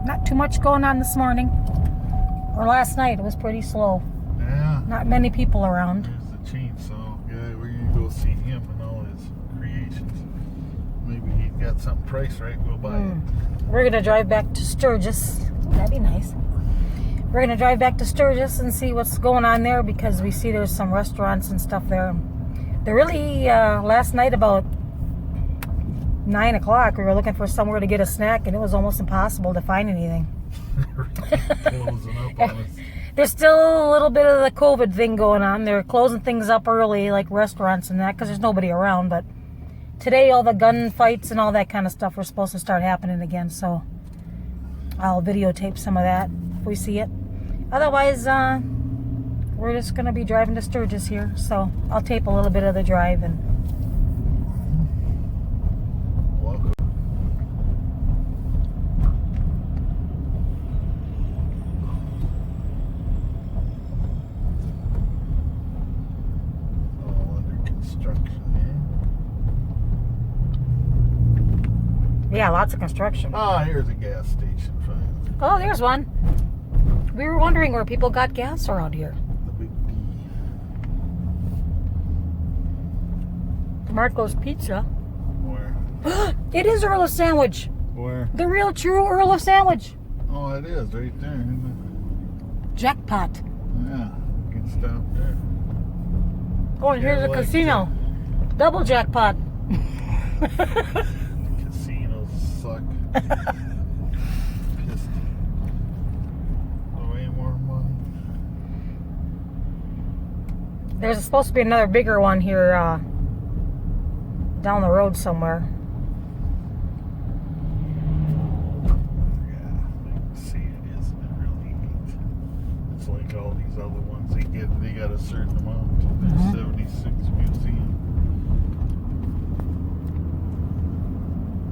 Not too much going on this morning. Or last night, it was pretty slow. Yeah. Not many people around. There's the chainsaw guy. We're going to go see him and all his creations. Maybe he got something priced right. We'll buy it. We're going to drive back to Sturgis. That'd be nice. We're going to drive back to Sturgis and see what's going on there because we see there's some restaurants and stuff there. They're really, last night about 9 o'clock, we were looking for somewhere to get a snack and it was almost impossible to find anything. Closing up on us. There's still a little bit of the COVID thing going on. They're closing things up early, like restaurants and that, because there's nobody around. But today, all the gun fights and all that kind of stuff are supposed to start happening again. So I'll videotape some of that if we see it. Otherwise, we're just going to be driving to Sturgis here. So I'll tape a little bit of the drive. And Welcome. All under construction here. yeah, lots of construction. Ah, here's a gas station finally. Oh, there's one. We were wondering where people got gas around here. The big D. Marco's Pizza. Where? It is Earl of Sandwich. Where? The real true Earl of Sandwich. Oh, it is right there, isn't Jackpot. it? Yeah, you can stop there. Oh, and here's a like casino. Double jackpot. Casinos suck. Pissed. Way more money. There's supposed to be another bigger one here down the road somewhere. Yeah, you can see it isn't it really neat. It's like all these other ones they got a certain amount. The 76 Museum.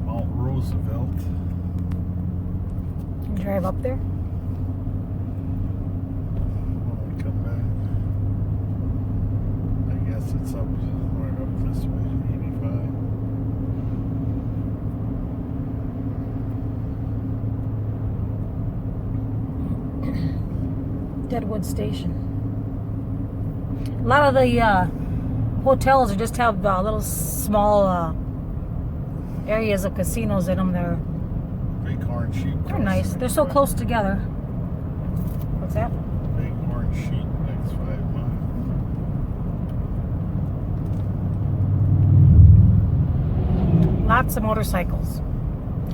Mount Roosevelt. Can you drive up there? When we come back. I guess it's up this way, 85. Deadwood Station. A lot of the hotels just have little small areas of casinos in them. They're Big orange sheet. They're nice. They're so close together. What's that? Big orange sheet next 5 miles. Lots of motorcycles.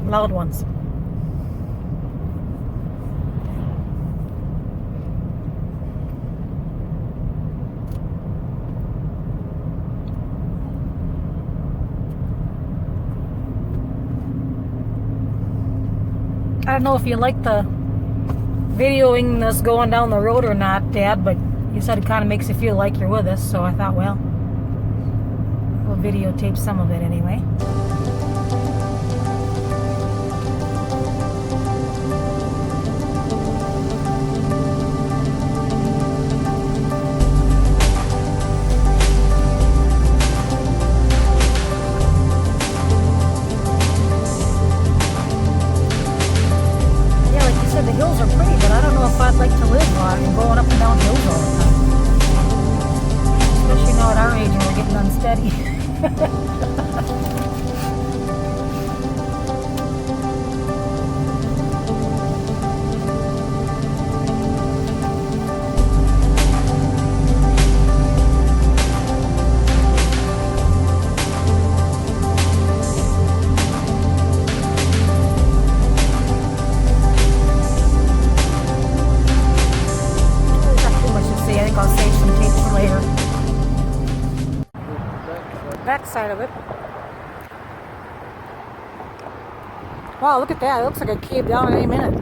Loud ones. I don't know if you like the videoing this going down the road or not, Dad, but you said it kind of makes you feel like you're with us, so I thought, well, we'll videotape some of it anyway. The hills are pretty, but I don't know if I'd like to live going up and down hills all the time. Especially now at our age and we're getting unsteady. I'll save some tape for later. Back side of it. Wow, look at that. It looks like it caved down at any minute.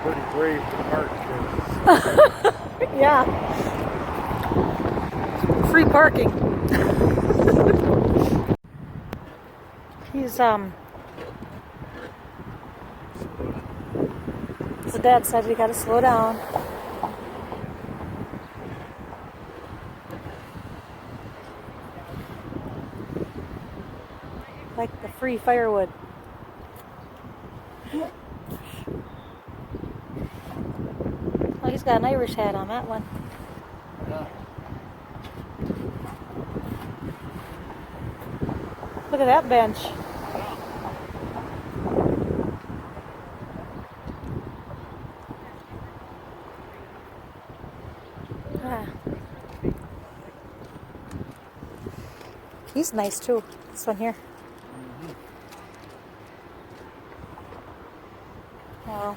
Pretty brave to park. Yeah. Free parking. He's so Dad said we gotta slow down. Like the free firewood. Oh, he's got an Irish hat on that one. Yeah. Look at that bench. Ah. He's nice too. This one here. Wow.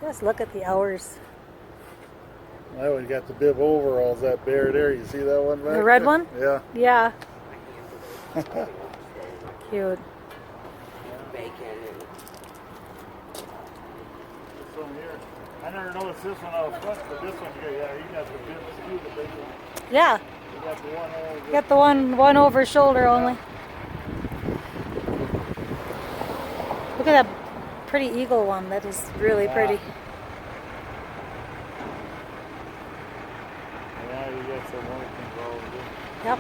Just look at the hours. That one got the bib overalls, that bear there. You see that one back The red there? one? Yeah. Yeah. Cute. This one here. I never noticed this one out front, but this one here, yeah, you got the bibs too, the big one. Yeah. You got the one over. Got the one over shoulder only. Look at that pretty eagle one. That is really pretty. Yeah, you got some more involved. Yep.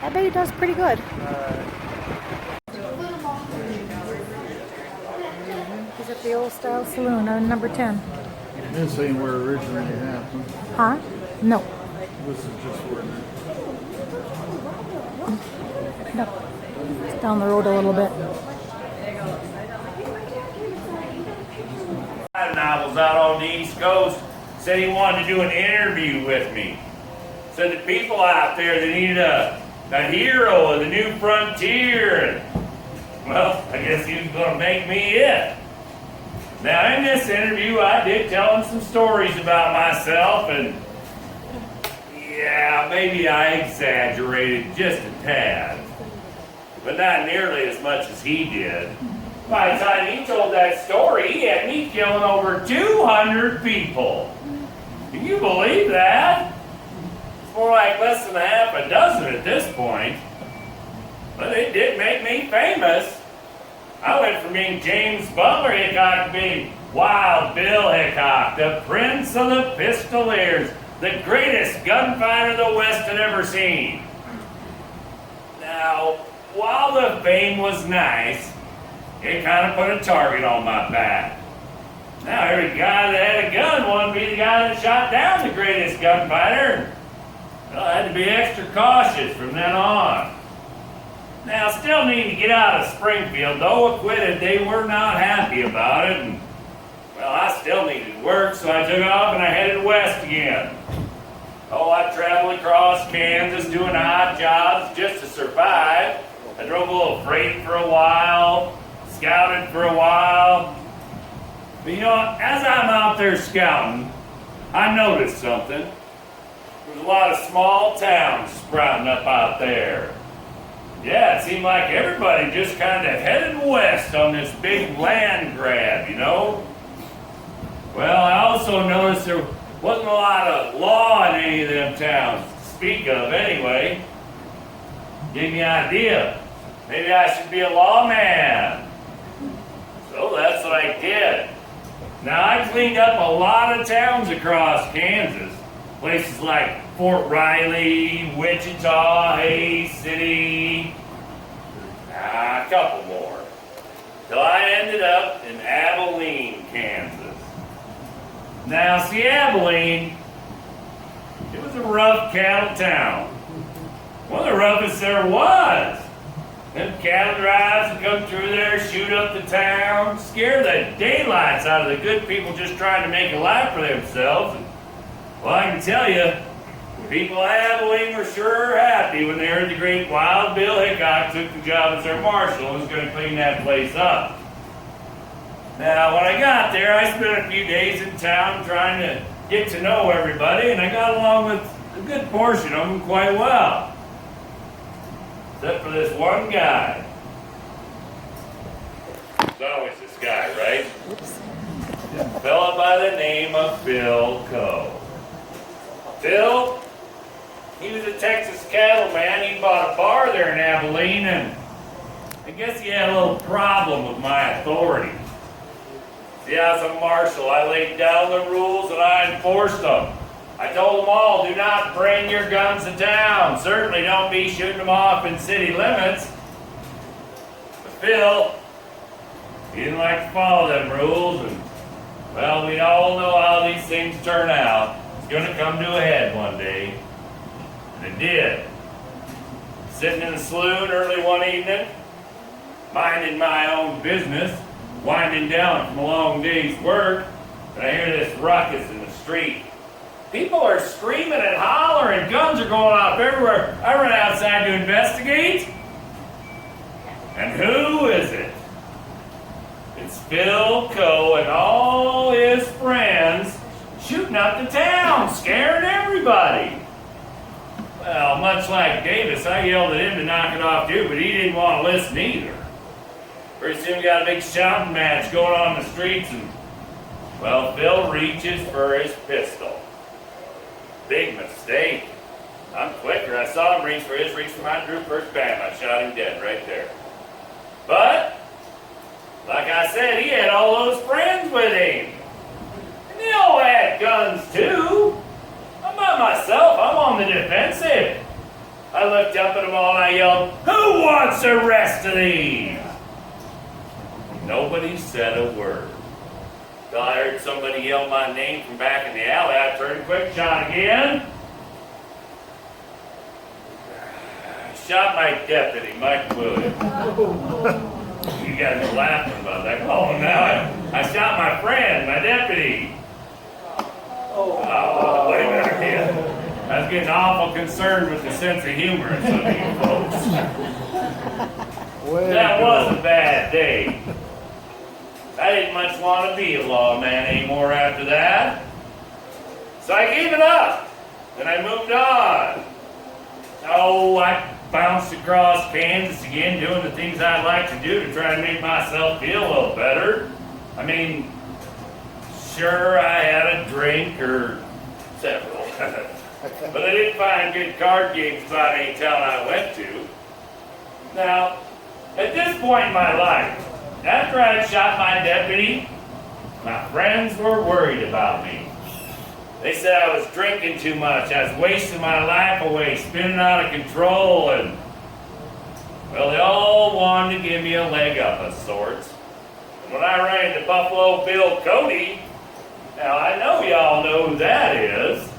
I bet he does pretty good. He's at the Old Style Saloon on number 10. This ain't where it originally happened. Huh? No. This is just where No. It's down the road a little bit. Novels out on the East Coast said he wanted to do an interview with me. Said the people out there, they needed a hero of the new frontier. And, well, I guess he was going to make me it. Now, in this interview, I did tell him some stories about myself, and yeah, maybe I exaggerated just a tad, but not nearly as much as he did. By the time he told that story, he had me killing over 200 people. Can you believe that? It's more like less than a half a dozen at this point. But it did make me famous. I went from being James Butler Hickok to being Wild Bill Hickok, the Prince of the Pistoliers, the greatest gunfighter the West had ever seen. Now, while the fame was nice, it kind of put a target on my back. Now every guy that had a gun wanted to be the guy that shot down the greatest gunfighter. Well, I had to be extra cautious from then on. Now, still needing to get out of Springfield, though acquitted, they were not happy about it. And, well, I still needed work, so I took off and I headed west again. Oh, I traveled across Kansas doing odd jobs just to survive. I drove a little freight for a while, scouted for a while. But you know, as I'm out there scouting, I noticed something. There's a lot of small towns sprouting up out there. Yeah, it seemed like everybody just kind of headed west on this big land grab, you know? Well, I also noticed there wasn't a lot of law in any of them towns, to speak of anyway. Gave me an idea. Maybe I should be a lawman. So that's what I did. Now, I cleaned up a lot of towns across Kansas. Places like Fort Riley, Wichita, Hays City, a couple more. Till I ended up in Abilene, Kansas. Now, see, Abilene, it was a rough cattle town. One of the roughest there was. Them cattle drives would come through there, shoot up the town, scare the daylights out of the good people just trying to make a life for themselves. And, well, I can tell you, people of Abilene were sure happy when they heard the great Wild Bill Hickok took the job as their marshal and was going to clean that place up. Now, when I got there, I spent a few days in town trying to get to know everybody, and I got along with a good portion of them quite well. Except for this one guy. There's always this guy, right? A fella by the name of Bill Coe. Bill, he was a Texas cattleman. He bought a bar there in Abilene, and I guess he had a little problem with my authority. See, as a marshal, I laid down the rules and I enforced them. I told them all, do not bring your guns to town. Certainly don't be shooting them off in city limits. Phil, he didn't like to follow them rules, and well, we all know how these things turn out. It's gonna come to a head one day. And it did. Sitting in the saloon early one evening, minding my own business, winding down from a long day's work, and I hear this ruckus in the street. People are screaming and hollering, guns are going off everywhere. I run outside to investigate. And who is it? It's Phil Coe and all his friends shooting up the town, scaring everybody. Well, much like Davis, I yelled at him to knock it off too, but he didn't want to listen either. Pretty soon we got a big shouting match going on in the streets, and well, Phil reaches for his pistol. Big mistake. I'm quicker. I saw him reach for his, reach for mine, drew first, bam, I shot him dead right there. But, like I said, he had all those friends with him. And they all had guns too. I'm by myself. I'm on the defensive. I looked up at them all and I yelled, "Who wants the rest of these?" Nobody said a word. Till I heard somebody yell my name from back in the alley. I turned quick, shot again. Shot my deputy, Mike Williams. You guys are laughing about that. Oh, now I shot my friend, my deputy. Oh, wait a minute, kid. I was getting awful concerned with the sense of humor of some of you folks. That was a bad day. I didn't much want to be a lawman anymore after that. So I gave it up, and I moved on. Oh, I bounced across Kansas again, doing the things I'd like to do to try and make myself feel a little better. I mean, sure, I had a drink or several, but I didn't find good card games about any town I went to. Now, at this point in my life, after I had shot my deputy, my friends were worried about me. They said I was drinking too much, I was wasting my life away, spinning out of control, and well, they all wanted to give me a leg up of sorts. And when I ran into Buffalo Bill Cody, now I know y'all know who that is,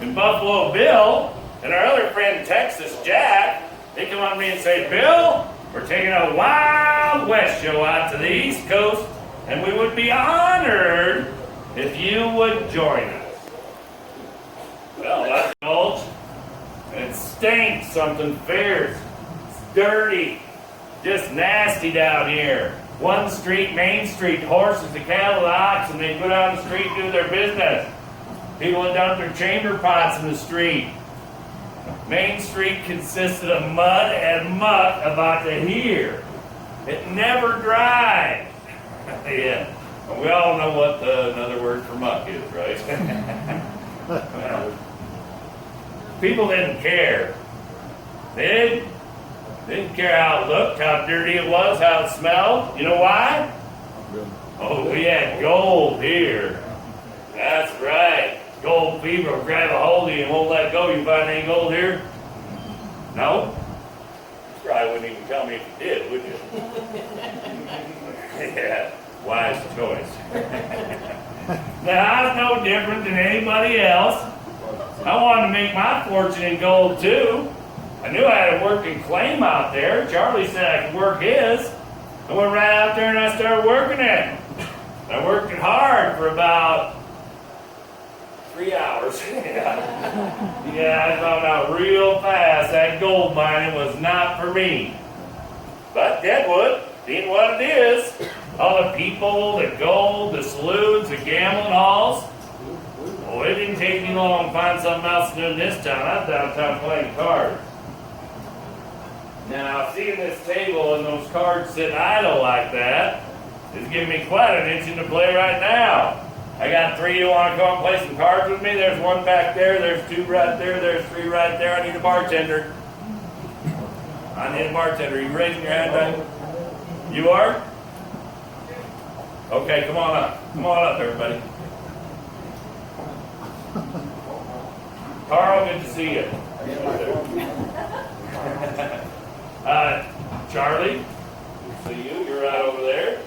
and Buffalo Bill and our other friend Texas Jack, they come up to me and say, "Bill, we're taking a Wild West show out to the East Coast, and we would be honored if you would join us." Well, that's gulch. It stinks something fierce. It's dirty. Just nasty down here. One street, Main Street, horses, the cattle, the oxen, they go down the street and do their business. People have dumped their chamber pots in the street. Main Street consisted of mud and muck about to here. It never dried. Yeah. We all know what another word for muck is, right? Well, people didn't care. They didn't care how it looked, how dirty it was, how it smelled. You know why? Oh, we had gold here. That's right. Gold fever will grab a hold of you and won't let go. You find any gold here? No? You probably wouldn't even tell me if you did, would you? Yeah, wise choice. Now, I was no different than anybody else. I wanted to make my fortune in gold, too. I knew I had a working claim out there. Charlie said I could work his. I went right out there and I started working it. I worked it hard for about 3 hours. Yeah, I found out real fast that gold mining was not for me. But Deadwood, being what it is, all the people, the gold, the saloons, the gambling halls, oh, it didn't take me long to find something else to do in this town. I was downtown playing cards. Now, seeing this table and those cards sitting idle like that is giving me quite an itch to play right now. I got 3 who want to come and play some cards with me. There's 1 back there, there's 2 right there, there's 3 right there. I need a bartender. I need a bartender. Are you raising your hand, buddy? You are? Okay, come on up. Come on up, everybody. Carl, good to see you. Charlie, See you. You're right over there.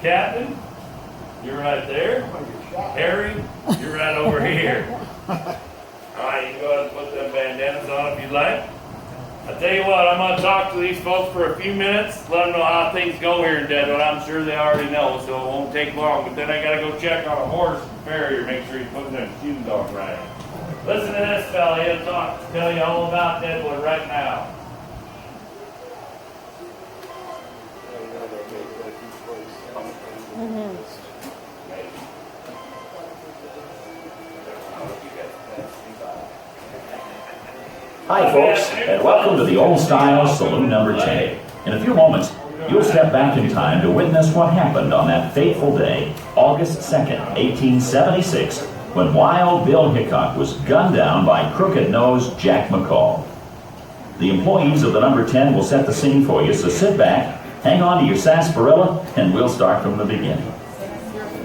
Captain, you're right there. Harry, you're right over here. All right, you can go ahead and put them bandanas on if you'd like. I tell you what, I'm going to talk to these folks for a few minutes, let them know how things go here in Deadwood. I'm sure they already know, so it won't take long. But then I got to go check on a horse farrier, make sure he's putting them shoes on right. Listen to this fella. He'll tell you all about Deadwood right now. Hi folks, and welcome to the Old Style Saloon number 10. In a few moments, you'll step back in time to witness what happened on that fateful day, August 2nd, 1876, when Wild Bill Hickok was gunned down by crooked-nosed Jack McCall. The employees of the number 10 will set the scene for you, so sit back, hang on to your sarsaparilla, and we'll start from the beginning.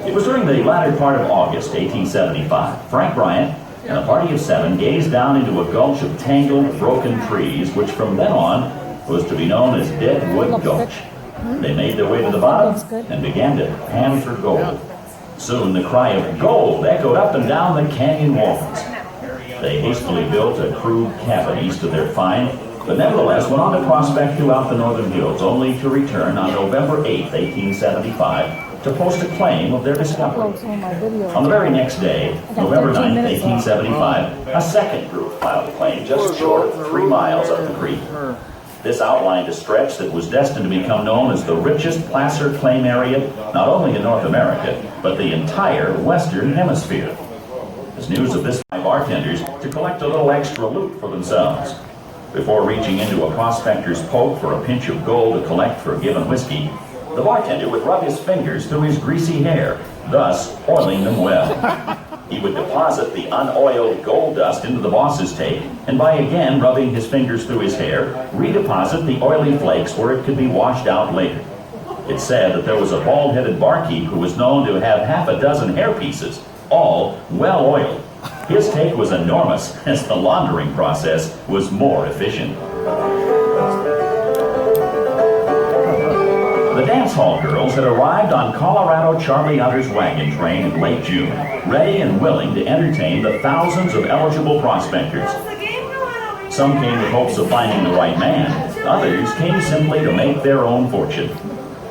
It was during the latter part of August 1875. Frank Bryant and a party of 7 gazed down into a gulch of tangled, broken trees, which from then on was to be known as Deadwood Gulch. They made their way to the bottom and began to pan for gold. Soon the cry of gold echoed up and down the canyon walls. They hastily built a crude cabin east of their find, but nevertheless went on to prospect throughout the northern hills, only to return on November 8, 1875, to post a claim of their discovery. On the very next day, November 9, 1875, a second group filed a claim just short of 3 miles up the creek. This outlined a stretch that was destined to become known as the richest placer claim area, not only in North America, but the entire Western Hemisphere. As news of this by bartenders to collect a little extra loot for themselves. Before reaching into a prospector's poke for a pinch of gold to collect for a given whiskey, the bartender would rub his fingers through his greasy hair, thus oiling them well. He would deposit the unoiled gold dust into the boss's take, and by again rubbing his fingers through his hair, redeposit the oily flakes where it could be washed out later. It's said that there was a bald-headed barkeep who was known to have half a dozen hair pieces, all well oiled. His take was enormous, as the laundering process was more efficient. The dance hall girls had arrived on Colorado Charlie Utter's wagon train in late June, ready and willing to entertain the thousands of eligible prospectors. Some came with hopes of finding the right man. Others came simply to make their own fortune.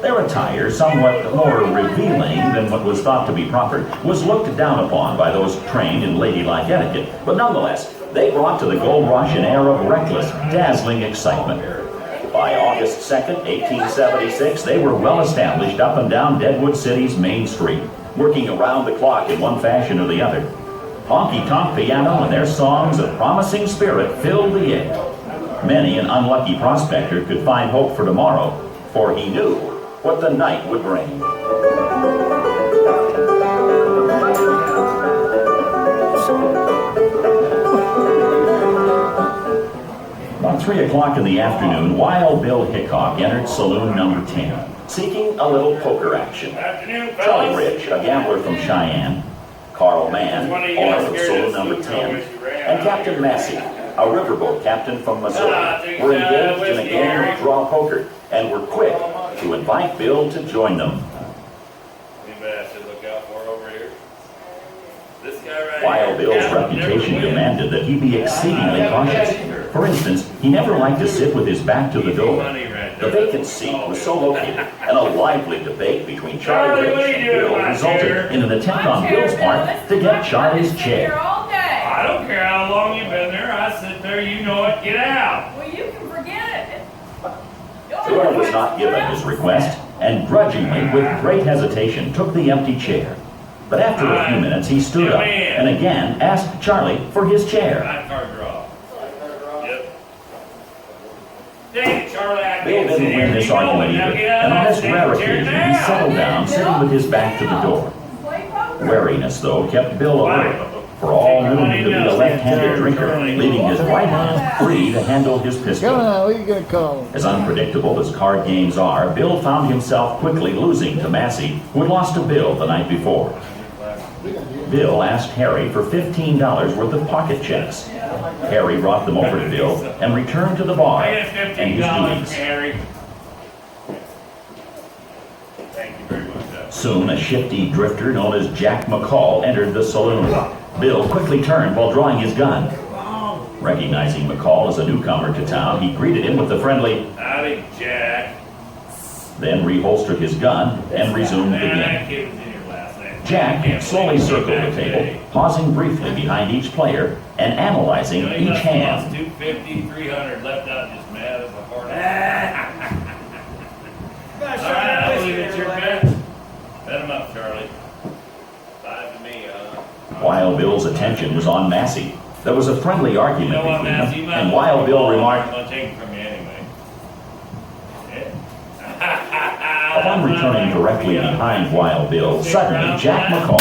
Their attire, somewhat more revealing than what was thought to be proper, was looked down upon by those trained in ladylike etiquette, but nonetheless, they brought to the gold rush an air of reckless, dazzling excitement. By August 2nd, 1876, they were well established up and down Deadwood City's main street, working around the clock in one fashion or the other. Honky-tonk piano and their songs of promising spirit filled the air. Many an unlucky prospector could find hope for tomorrow, for he knew what the night would bring. About 3 o'clock in the afternoon, Wild Bill Hickok entered saloon number 10, seeking a little poker action. Charlie Rich, a gambler from Cheyenne, Carl Mann, owner of saloon number 10, and Captain Massey, a riverboat captain from Missouri, were engaged in a game of draw poker and were quick to invite Bill to join them. Wild Bill's reputation demanded that he be exceedingly cautious. For instance, he never liked to sit with his back to the door. The vacant seat was so located, and a lively debate between Charlie Rich and Bill resulted in an attempt on Bill's part to get Charlie's chair. I don't care how long you've been there. I sit there, you know it, get out. Well, you can forget it. Bill was not given his request, and grudgingly, with great hesitation, took the empty chair. But after a few minutes, he stood up and again asked Charlie for his chair. Card draw. Yep. Dang it, Charlie, Bill didn't win this argument either, and on this rare occasion, he settled down, sitting with his back to the door. Wariness, though, kept Bill alert, for all knew him to be a left-handed drinker, leaving his right hand free to handle his pistol. Come on, what are you gonna call him? As unpredictable as card games are, Bill found himself quickly losing to Massey, who had lost to Bill the night before. Bill asked Harry for $15 worth of pocket checks. Harry brought them over to Bill and returned to the bar I get and his $15, duties. Harry. Soon, a shifty drifter known as Jack McCall entered the saloon. Bill quickly turned while drawing his gun. Recognizing McCall as a newcomer to town, he greeted him with the friendly, "Howdy, Jack." then reholstered his gun and resumed the Man, that game. kid was in here last night. Jack slowly circled the table, pausing briefly behind each player and analyzing each hand. 250, 300 left out just mad as a hornet. All right, I'll leave it your bet. Bet him up, Charlie. 5 to me, While Bill's attention was on Massey, there was a friendly You argument know what, between Massey? them, and while Bill I'm remarked, going to take it from you anyway. upon returning directly behind Wild Bill, suddenly Jack McCall,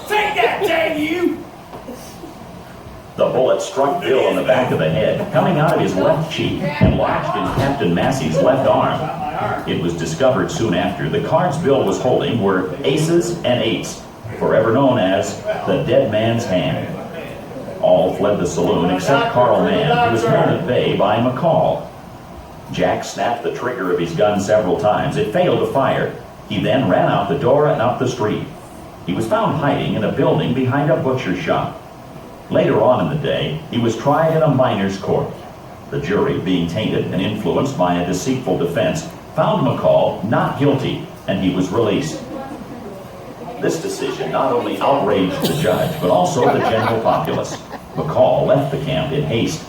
Take that, dang you! the bullet struck Bill in the back of the head, coming out of his left cheek and lodged in Captain Massey's left arm. It was discovered soon after the cards Bill was holding were aces and eights, forever known as the dead man's hand. All fled the saloon except Carl Mann, who was held at bay by McCall. Jack snapped the trigger of his gun several times. It failed to fire. He then ran out the door and up the street. He was found hiding in a building behind a butcher shop. Later on in the day, he was tried in a minor's court. The jury, being tainted and influenced by a deceitful defense, found McCall not guilty, and he was released. This decision not only outraged the judge, but also the general populace. McCall left the camp in haste.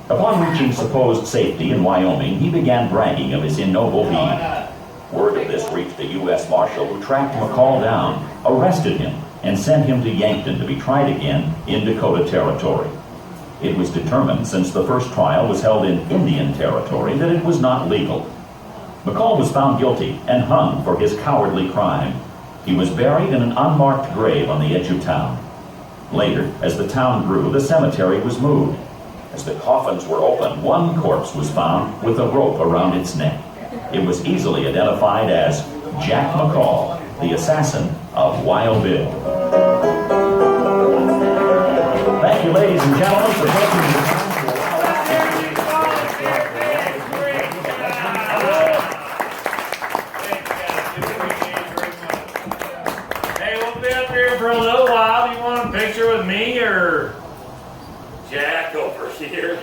Upon reaching supposed safety in Wyoming, he began bragging of his ignoble deed. Word of this reached the U.S. Marshal, who tracked McCall down, arrested him, and sent him to Yankton to be tried again in Dakota Territory. It was determined, since the first trial was held in Indian Territory, that it was not legal. McCall was found guilty and hung for his cowardly crime. He was buried in an unmarked grave on the edge of town. Later, as the town grew, the cemetery was moved. As the coffins were opened, one corpse was found with a rope around its neck. It was easily identified as Jack McCall, the assassin of Wild Bill. Thank you, ladies and gentlemen, for taking the time to Hey, we'll be up here for a little while. Do you want a picture with me or Jack over here?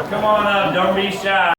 Come on up, don't be shy.